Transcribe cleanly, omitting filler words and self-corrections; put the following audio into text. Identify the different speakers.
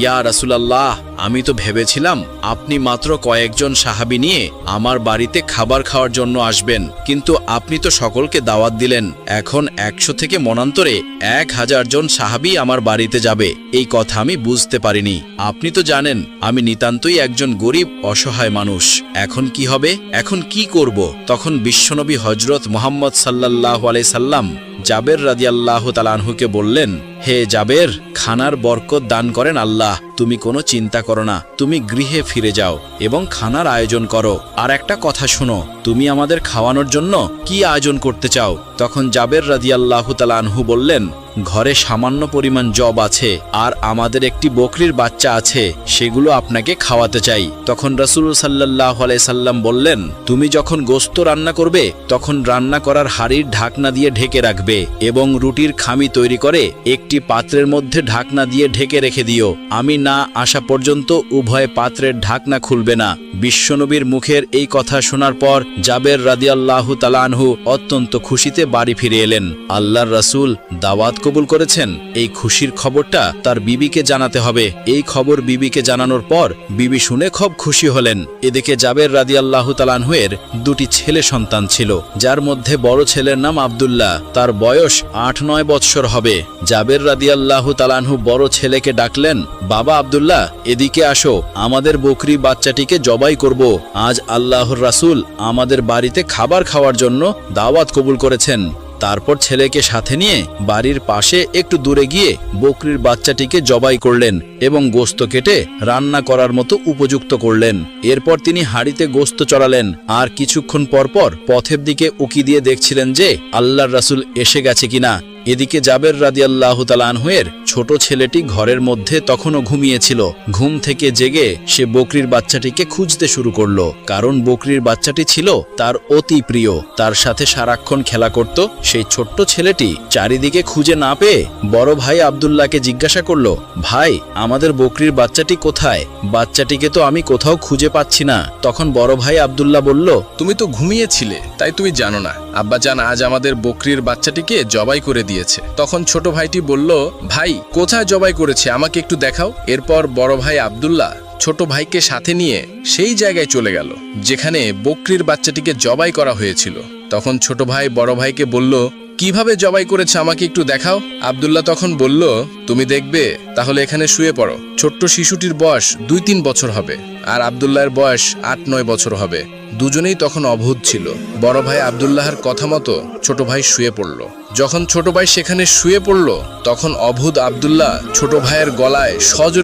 Speaker 1: ইয়া রাসূলুল্লাহ, আমি তো ভেবেছিলাম আপনি মাত্র কয়েকজন সাহাবী নিয়ে আমার বাড়িতে খাবার খাওয়ার জন্য আসবেন, কিন্তু আপনি তো সকলকে দাওয়াত দিলেন। এখন 100 থেকে মনান্তরে 1000 জন সাহাবী আমার বাড়িতে যাবে, এই কথা আমি বুঝতে পারিনি। আপনি তো জানেন আমি নিতান্তই একজন গরিব অসহায় মানুষ। এখন কি হবে, এখন কি করব? তখন বিশ্বনবী হযরত মুহাম্মদ সাল্লাল্লাহু আলাইহি সাল্লাম জাবের রাদিয়াল্লাহু তাআলা আনহুকে বললেন, হে জাবের, খানার বরকত দান করেন আল্লাহ, তুমি কোনো চিন্তা করো না, তুমি গৃহে ফিরে যাও এবং খানার আয়োজন করো। আর একটা কথা শোনো, তুমি আমাদের খাওয়ানোর জন্য কি আয়োজন করতে চাও? তখন জাবের রাদিয়াল্লাহু তাআলা আনহু বললেন, ঘরে সামান্য পরিমাণ জব আছে আর আমাদের একটি বকরির বাচ্চা আছে, সেগুলো আপনাকে খাওয়াতে চাই। তখন রাসূল সাল্লাল্লাহু আলাইহি সাল্লাম বললেন, তুমি যখন গোশত রান্না করবে তখন রান্না করার হাঁড়ির ঢাকনা দিয়ে ঢেকে রাখবে এবং রুটির খামি তৈরি করে একটি পাত্রের মধ্যে ঢাকনা দিয়ে ঢেকে রেখে দিও। আমি না আসা পর্যন্ত উভয় পাত্রের ঢাকনা খুলবে না। বিশ্বনবীর মুখের এই কথা শোনার পর জাবের রাদিয়াল্লাহু তাআলা আনহু অত্যন্ত খুশিতে বাড়ি ফিরে এলেন। আল্লাহর রাসূল দাওয়াত কবুল করেছেন, এই খুশির খবরটা তার বিবিকে জানাতে হবে। এই খবর বিবিকে জানানোর পর বিবি শুনে খুব খুশি হলেন। এদিকে জাবের রাদিয়াল্লাহু তাআলা আনহুর দুটি ছেলে সন্তান ছিল, যার মধ্যে বড় ছেলের নাম আব্দুল্লাহ, তার বয়স 8-9 বৎসর হবে। জাবের রাদিয়াল্লাহু তাআলা আনহু বড় ছেলেকে ডাকলেন, বাবা আব্দুল্লাহ, এদিকে আসো, আমাদের বকরি বাচ্চাটিকে জবাই করব। আজ আল্লাহর রাসূল আমাদের বাড়িতে খাবার খাওয়ার জন্য দাওয়াত কবুল করেছেন। তারপর ছেলেকে সাথে নিয়ে বাড়ির পাশে একটু দূরে গিয়ে বকরির বাচ্চাটিকে জবাই করলেন এবং গোশত কেটে রান্না করার মতো উপযুক্ত করলেন। এরপর তিনি হাঁড়িতে গোশত চড়ালেন আর কিছুক্ষণ পরপর পথের দিকে উকি দিয়ে দেখছিলেন যে আল্লাহর রাসূল এসে গেছে কিনা। এদিকে জাবের রাদিয়াল্লাহু তাআলা আনহুর ছোট ছেলেটি ঘরের মধ্যে তখনও ঘুমিয়েছিল। ঘুম থেকে জেগে সে বকরির বাচ্চাটিকে খুঁজতে শুরু করলো, কারণ বকরির বাচ্চাটি ছিল তার অতি প্রিয়, তার সাথে সারাক্ষণ খেলা করত। সেই ছোট্ট ছেলেটি চারিদিকে খুঁজে না পেয়ে বড় ভাই আব্দুল্লাহকে জিজ্ঞাসা করলো, ভাই, আমাদের বকরির বাচ্চাটি কোথায়? বাচ্চাটিকে তো আমি কোথাও খুঁজে পাচ্ছি না। তখন বড় ভাই আব্দুল্লাহ বলল,
Speaker 2: তুমি তো ঘুমিয়েছিলে, তাই তুমি জানো না। আব্বাজান আজ আমাদের বকরির বাচ্চাটিকে জবাই করে দিয়েছে। তখন ছোট ভাইটি বলল, ভাই, কোথায় জবাই করেছে, আমাকে একটু দেখাও। এরপর বড় ভাই আব্দুল্লাহ ছোট ভাইকে সাথে নিয়ে সেই জায়গায় চলে গেল যেখানে বকরির বাচ্চাটিকে জবাই করা হয়েছিল। তখন ছোট ভাই বড় ভাইকে বলল, কিভাবে জবাই করেছে আমাকে একটু দেখাও। আব্দুল্লাহ তখন বলল, তুমি দেখবে, তাহলে এখানে শুয়ে পড়ো। ছোট্ট শিশুটির বয়স 2-3 বছর হবে আর আব্দুল্লাহর বয়স 8-9 বছর হবে। দুজনেই তখন অবুঝ ছিল। বড় ভাই আব্দুল্লাহর কথা মতো ছোট ভাই শুয়ে পড়ল। যখন ছোট ভাই সেখানে শুয়ে পড়ল তখন অবুঝ আব্দুল্লাহ ছোট ভাইয়ের গলায় সজোরে